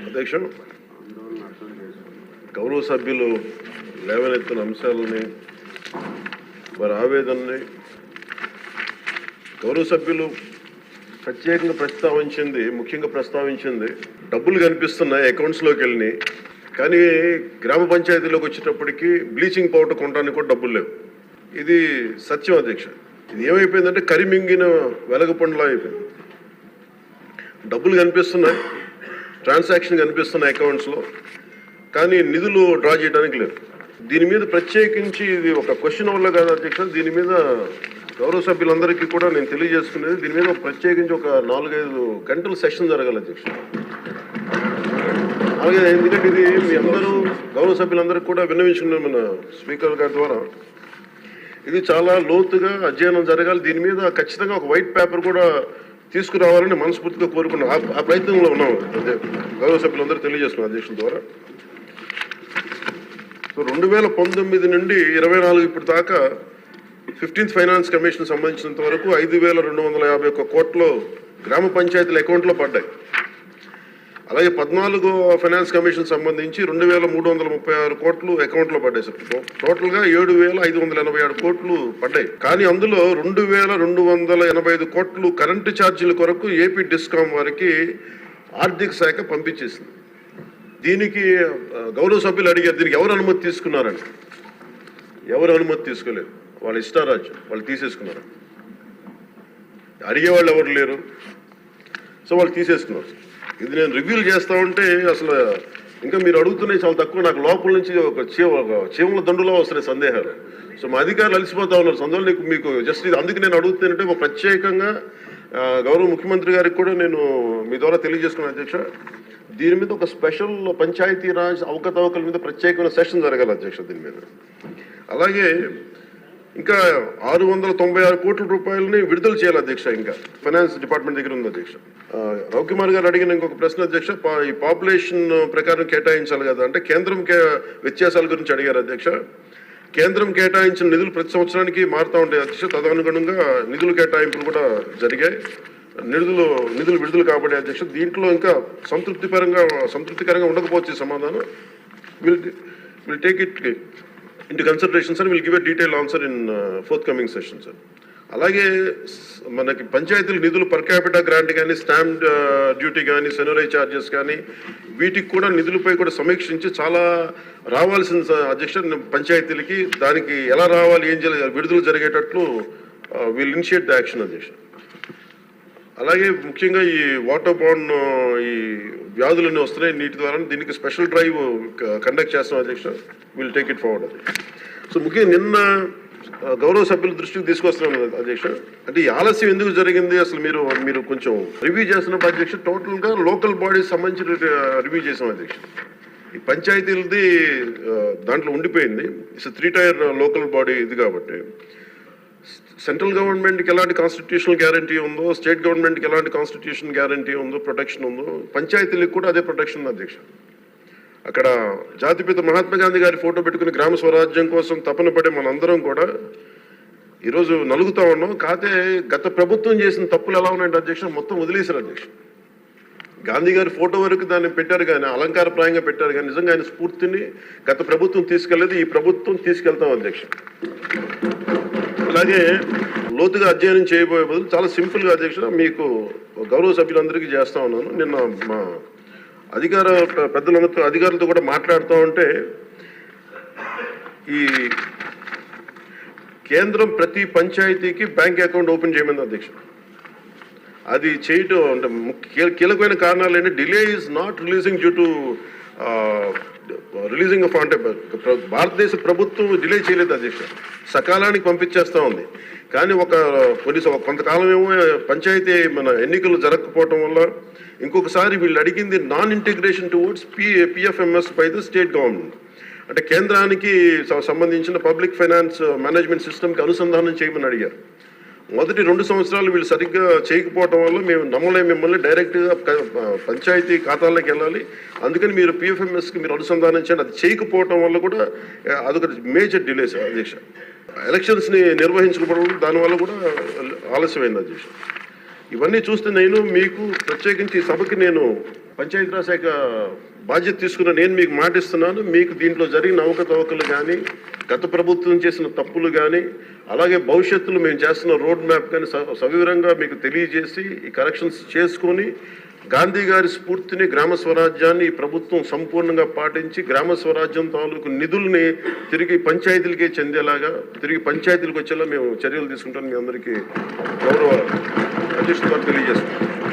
అధ్యక్ష, గౌరవ సభ్యులు లేవనెత్తిన అంశాలని వారి ఆవేదనని గౌరవ సభ్యులు ప్రత్యేకంగా ముఖ్యంగా ప్రస్తావించింది డబ్బులు కనిపిస్తున్నాయి అకౌంట్స్లోకి వెళ్ళి, కానీ గ్రామ పంచాయతీలోకి వచ్చేటప్పటికి బ్లీచింగ్ పౌడర్ కొనడానికి కూడా డబ్బులు లేవు. ఇది సత్యం అధ్యక్ష. ఇది ఏమైపోయిందంటే కరిమింగిన వెలగపండులా అయిపోయింది. డబ్బులు కనిపిస్తున్నాయి, ట్రాన్సాక్షన్ కనిపిస్తున్నాయి అకౌంట్స్లో, కానీ నిధులు డ్రా చేయడానికి లేదు. దీని మీద ప్రత్యేకించి ఇది ఒక క్వశ్చన్ వల్ల కాదు అధ్యక్ష, దీని మీద గౌరవ సభ్యులందరికీ కూడా నేను తెలియజేసుకునేది, దీని మీద ప్రత్యేకించి ఒక 4-5 గంటల సెషన్ జరగాలి అధ్యక్ష. అలాగే ఎందుకంటే ఇది మీ అందరూ గౌరవ సభ్యులందరికీ కూడా విన్నవించుకున్నాం మన స్పీకర్ గారి ద్వారా. ఇది చాలా లోతుగా అధ్యయనం జరగాలి. దీని మీద ఖచ్చితంగా ఒక వైట్ పేపర్ కూడా తీసుకురావాలని మనస్ఫూర్తిగా కోరుకున్నాం. ఆ ప్రయత్నంలో ఉన్నాం గౌరవ సభ్యులందరూ తెలియజేస్తున్నాం అధ్యక్షుల ద్వారా. సో 2019 నుండి 24 ఇప్పటి దాకా 15th ఫైనాన్స్ కమిషన్ సంబంధించినంత వరకు 5,251 కోట్లు గ్రామ పంచాయతీల అకౌంట్లో పడ్డాయి. అలాగే 14వ ఫైనాన్స్ కమిషన్ సంబంధించి 2,336 కోట్లు అకౌంట్లో పడ్డాయి సార్. టోటల్గా 7,587 కోట్లు పడ్డాయి. కానీ అందులో 2,285 కోట్లు కరెంటు ఛార్జీల కొరకు ఏపీ డిస్కామ్ వారికి ఆర్థిక శాఖ పంపించేసింది. దీనికి గౌరవ సభ్యులు అడిగారు, దీనికి ఎవరు అనుమతి తీసుకున్నారని. ఎవరు అనుమతి తీసుకోలేదు, వాళ్ళ ఇష్టారాజ్యం, వాళ్ళు తీసేసుకున్నారు. అడిగేవాళ్ళు ఎవరు లేరు, సో వాళ్ళు తీసేసుకున్నారు. ఇది నేను రివ్యూలు చేస్తా ఉంటే అసలు ఇంకా మీరు అడుగుతున్నాయి చాలా తక్కువ. నాకు లోపల నుంచి ఒక చీమల దండులో వస్తున్నాయి సందేహాలు. సో మా అధికారులు అలసిపోతా ఉన్నారు సందేహాలు. మీకు జస్ట్ ఇది అందుకు నేను అడుగుతానంటే ఒక ప్రత్యేకంగా గౌరవ ముఖ్యమంత్రి గారికి కూడా నేను మీ ద్వారా తెలియజేసుకున్నాను అధ్యక్ష. దీని మీద ఒక స్పెషల్ పంచాయతీరాజ్ అవకతవకల మీద ప్రత్యేకమైన సెషన్ జరగాలి అధ్యక్ష దీని మీద. అలాగే ఇంకా 696 కోట్ల రూపాయలని విడుదల చేయాలి అధ్యక్ష. ఇంకా ఫైనాన్స్ డిపార్ట్మెంట్ దగ్గర ఉంది అధ్యక్ష. రవికుమార్ గారు అడిగిన ఇంకొక ప్రశ్న అధ్యక్ష, ఈ పాపులేషన్ ప్రకారం కేటాయించాలి కదా అంటే కేంద్రం వ్యత్యాసాల గురించి అడిగారు అధ్యక్ష. కేంద్రం కేటాయించిన నిధులు ప్రతి సంవత్సరానికి మారుతూ ఉంటాయి అధ్యక్ష. తదనుగుణంగా నిధుల కేటాయింపులు కూడా జరిగాయి. నిధులు విడుదల కాబట్టి అధ్యక్ష దీంట్లో ఇంకా సంతృప్తికరంగా ఉండకపోవచ్చు సమాధానం. Will take it into consideration sir, will give a detailed answer in forthcoming session sir. అలాగే మనకి పంచాయతీల నిధులు పర్ క్యాపిటా గ్రాంట్ కానీ, స్టాంప్ డ్యూటీ కానీ, సెనరై ఛార్జెస్ కానీ, వీటికి కూడా నిధులపై కూడా సమీక్షించి చాలా రావాల్సిన అధ్యక్ష పంచాయతీలకి దానికి ఎలా రావాలి, ఏం చేయాలి, విడుదల జరిగేటట్లు విల్ ఇనిషియేట్ ద యాక్షన్ అధ్యక్ష. అలాగే ముఖ్యంగా ఈ వాటర్ బాండ్ ఈ వ్యాధులన్నీ వస్తున్నాయి నీటి ద్వారా, దీనికి స్పెషల్ డ్రైవ్ కండక్ట్ చేస్తాం అధ్యక్ష. విల్ టేక్ ఇట్ ఫార్వర్డ్ అది. సో ముఖ్యంగా నిన్న గౌరవ సభ్యుల దృష్టికి తీసుకొస్తున్నాం అధ్యక్ష. అంటే ఈ ఆలస్యం ఎందుకు జరిగింది అసలు మీరు కొంచెం రివ్యూ చేస్తున్నప్పుడు అధ్యక్ష టోటల్గా లోకల్ బాడీస్ సంబంధించి రివ్యూ చేసాం అధ్యక్ష. ఈ పంచాయతీలది దాంట్లో ఉండిపోయింది. ఇట్స్ 3 టైర్ లోకల్ బాడీ ఇది కాబట్టి సెంట్రల్ గవర్నమెంట్కి ఎలాంటి కాన్స్టిట్యూషనల్ గ్యారంటీ ఉందో, స్టేట్ గవర్నమెంట్కి ఎలాంటి కాన్స్టిట్యూషన్ గ్యారంటీ ఉందో, ప్రొటెక్షన్ ఉందో, పంచాయతీలకు కూడా అదే ప్రొటెక్షన్ ఉంది అధ్యక్ష. అక్కడ జాతిపిత మహాత్మా గాంధీ గారి ఫోటో పెట్టుకుని గ్రామ స్వరాజ్యం కోసం తపన పడే మనందరం కూడా ఈరోజు నలుగుతూ ఉన్నాం. కాకపోతే గత ప్రభుత్వం చేసిన తప్పులు ఎలా ఉన్నాయంటే అధ్యక్ష మొత్తం వదిలేశారు అధ్యక్ష. గాంధీ గారి ఫోటో వరకు దాన్ని పెట్టారు కానీ, అలంకారప్రాయంగా పెట్టారు కానీ నిజంగా ఆయన స్ఫూర్తిని గత ప్రభుత్వం తీసుకెళ్లేదు, ఈ ప్రభుత్వం తీసుకెళ్తాం అధ్యక్ష. అలాగే లోతుగా అధ్యయనం చేయబోయే బదులు చాలా సింపుల్గా అధ్యక్ష మీకు గౌరవ సభ్యులందరికీ చేస్తా ఉన్నాను. నిన్న మా అధికారులతో కూడా మాట్లాడుతూ ఉంటే ఈ కేంద్రం ప్రతి పంచాయతీకి బ్యాంక్ అకౌంట్ ఓపెన్ చేయమని అధ్యక్ష. అది చేయటం అంటే కీలకమైన కారణాలు ఏంటి, delay is not releasing due to releasing of అంటే భారతదేశ ప్రభుత్వం డిలే చేయలేదు అధ్యక్ష, సకాలానికి పంపించేస్తూ ఉంది. కానీ కొంతకాలం ఏమో పంచాయతీ మన ఎన్నికలు జరగకపోవటం వల్ల ఇంకొకసారి వీళ్ళు అడిగింది non integration towards PFMS by the state government. అంటే కేంద్రానికి సంబంధించిన పబ్లిక్ ఫైనాన్స్ మేనేజ్మెంట్ సిస్టమ్కి అనుసంధానం చేయమని అడిగారు. మొదటి 2 సంవత్సరాలు వీళ్ళు సరిగ్గా చేయకపోవటం వల్ల మేము నమ్మలేము, మిమ్మల్ని డైరెక్ట్గా పంచాయతీ ఖాతాల్లోకి వెళ్ళాలి, అందుకని మీరు పిఎఫ్ఎంఎస్కి మీరు అనుసంధానం చేయండి. అది చేయకపోవటం వల్ల కూడా అదొక మేజర్ డిలేస్ అధ్యక్ష. ఎలక్షన్స్ని నిర్వహించకపోవడం దానివల్ల కూడా ఆలస్యమైంది అధ్యక్ష. ఇవన్నీ చూస్తే నేను మీకు ప్రత్యేకించి ఈ సభకి నేను పంచాయతీరాజ్ శాఖ బాధ్యత తీసుకున్న నేను మీకు మాటిస్తున్నాను. మీకు దీంట్లో జరిగిన అవకతవకలు కానీ, గత ప్రభుత్వం చేసిన తప్పులు కానీ, అలాగే భవిష్యత్తులో మేము చేస్తున్న రోడ్ మ్యాప్ కానీ సవివరంగా మీకు తెలియజేసి ఈ కరెక్షన్స్ చేసుకొని గాంధీ గారి స్ఫూర్తిని, గ్రామ స్వరాజ్యాన్ని ఈ ప్రభుత్వం సంపూర్ణంగా పాటించి గ్రామ స్వరాజ్యం తాలూకు నిధుల్ని తిరిగి పంచాయతీలకే చెందేలాగా, తిరిగి పంచాయతీలకు వచ్చేలా మేము చర్యలు తీసుకుంటాం. మీ అందరికీ గౌరవ అధ్యక్షుడు గారు తెలియజేస్తున్నాం.